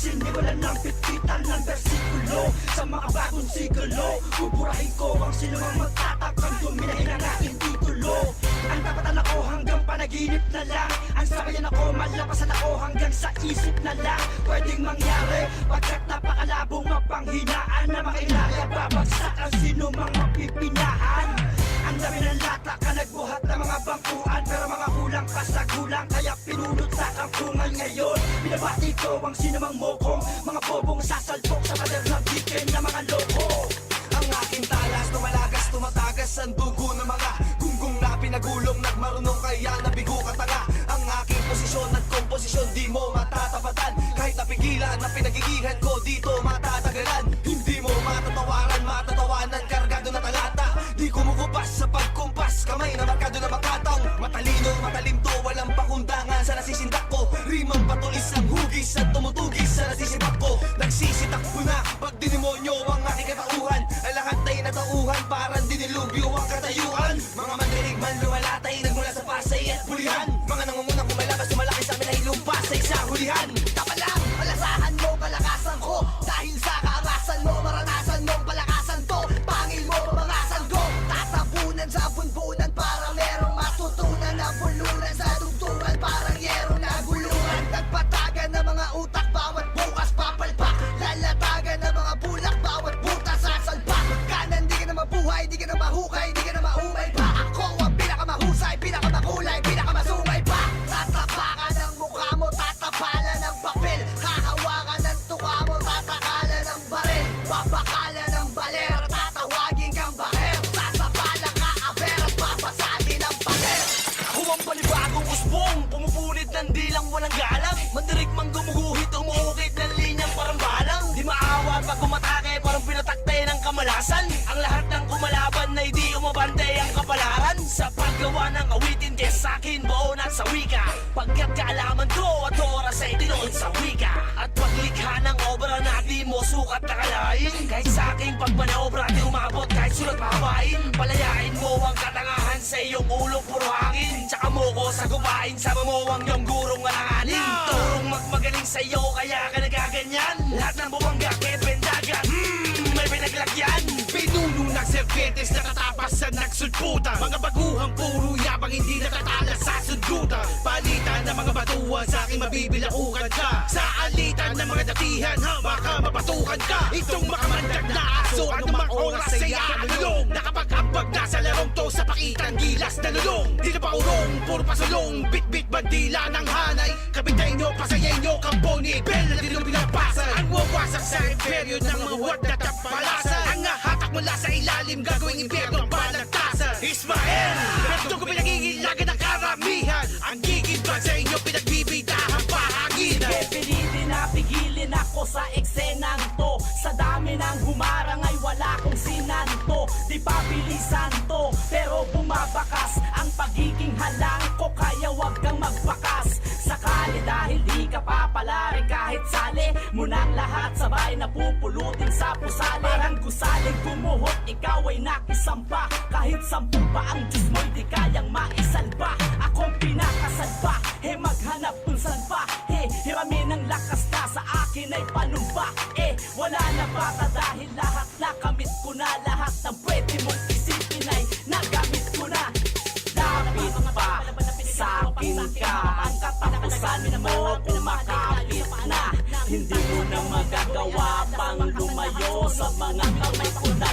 Sinimulan ng pitpitan ng bersikulo sa mga bagong siglo. Buburahin ko ang sinumang magtatakang duminahin ang aking titulo. Ang tapatan ako hanggang panaginip na lang. Ang sabayan ako, malapasan ako hanggang sa isip na lang. Pwedeng mangyari pagkat napakalabong mapanghinaan na makilaya babagsak ang sinumang mapipinahan. Ang dami ng lata ka nagbuhat ng mga bangkuan, pero mga hulang kasagulang kaya pinulot sa kampungan ngayon. Binabati ko ang sinumang mokong mga bobong sasalpok sa pader na bikin na mga loko. Ang aking talas, tumalagas, tumatagas ang dugo ng mga gunggong na pinagulong. Nagmarunong kaya nabigo ka tanga. Ang aking posisyon at komposisyon di mo matatapatan. Kahit napigilan na pinagigihan ko dito matatagalan. Hindi mo matatawaran, matatawanan, kargado na talata. Di kumukupas sa pagkumpas, kamay na markado na makatang. Matalino, matalimto, walang pakundangan sa nasisindak ko. Rimang patulis ang hugis at tumutugis sa nasisipak ko. Nagsisitakbo na pag dinimonyo ang aking katauhan. Ang lahat ay natauhan, parang dinilubyo ang katayuan. Mga mandinig man lumalatay, nagmula sa Pasay at Bulihan. Mga nangungunang kumalabas, sumalaki sa amin ay lumpasay sa hulihan. Tama lang, malasahan mo, palakasan ko. Dahil sa kaangasan mo, maranasan mong palakasan to. Pangil mo, pamangasan ko. Tatapunan sa bunbunan, parang merong matutunan. Ang bulunan sa tugtungan, parang yerong naguluhan. Nagpatagan ng mga utak, bawat bukas papalpak. Lalatagan ng mga bulak, bawat butas sasalpak. Kanan, di ka na mabuhay, di ka na mahukay, di ka na maumay pa. Ako ang pinakamahusay, pinakamakulay, pinakamasungay pa. Tatapakan ng mukha mo, tatapalan ng papel. Hahawakan ng tuka mo, tatakalan ng baril. Babakalan ng baler, tatawagin kang baher. Sasapalan ka, aber, at papasatin ng pader. Ako ang panibagong usbong, pumupunit ng dilang walang galang. Mandirigmang gumuguhit, umuukit ng linyang parang balang. Di maawa pag umatake, parang pinatakte ng kamalasan. Ang lahat ng kumalaban na hindi umabante ang kapalaran. Sa paggawa ng awitin, kaya sa'kin buo na sa wika. Pagkat kaalaman ko at oras ay tinuod sa wika. At paglikha ng obra na di mo sukat na kalain. Kahit sa aking pagmaniobra di umabot kahit sulat mahawain. Palayain mo ang katangahan sa iyong ulo puro hangin. Tsaka mo ko sa gubain sa mamawang yung gurong alanganin. Turong magmagaling sa iyo kaya ka nagaganyan. Lahat ng bumangga kependagan, may pinaglagyan. Pinuno ng Cervantes nakatapas sa nagsulputan. Mga baguhang puro yabang hindi natatala sa sundutan. Palitan ng mga batuan sa aking mabibilaukan ka. Sa alitan ng mga datihan baka mapatukan ka. Itong makamandag na aso anumang oras ay aalulong. Nakapag-ambag na sa larong to sa pakitan gilas na lulong. Di na paurong, puro pasulong. Bit-bit bandila ng hanay. Kabitay nyo, pasayay nyo, kamponi. Bel na dilong pinapasan. Ang wawasak sa imperyo ng mga word na kapalasan. Ang hatak mula sa ilalim gagawing impyerno ang balagtasan. Ismael, ganito ko pinagigilagan ng karamihan. Ang gigibad sa inyo pinagbibitahan pahanginan. Pipilitin na pigilin ako sa eksenang to. Sa dami ng humarang ay wala kong sinanto. Di pa bilisan to, pero bumabakas ang pagiging halang ko. Kaya wag kang magbakas sakali dahil di ka papalari. Kahit sali mo ng lahat sabay na pupulutin sa pusali. Parang gusaling gumuhot, ikaw ay nakisampa. Kahit sampu pa ang Diyos mo'y di kayang maisalba. Akong pinakasalba, maghanap kung saan pa. Hiramin ang lakas na sa akin ay panumba. Wala na bata dahil lahat nakamit ko na. Lahat ng pwede mong isipin ay nagamit ko na. Lapit pa, sa'kin ka. Ang katapusan mo kumakapit na. Hindi mo na magagawa pang lumayo sa mga kamay ko na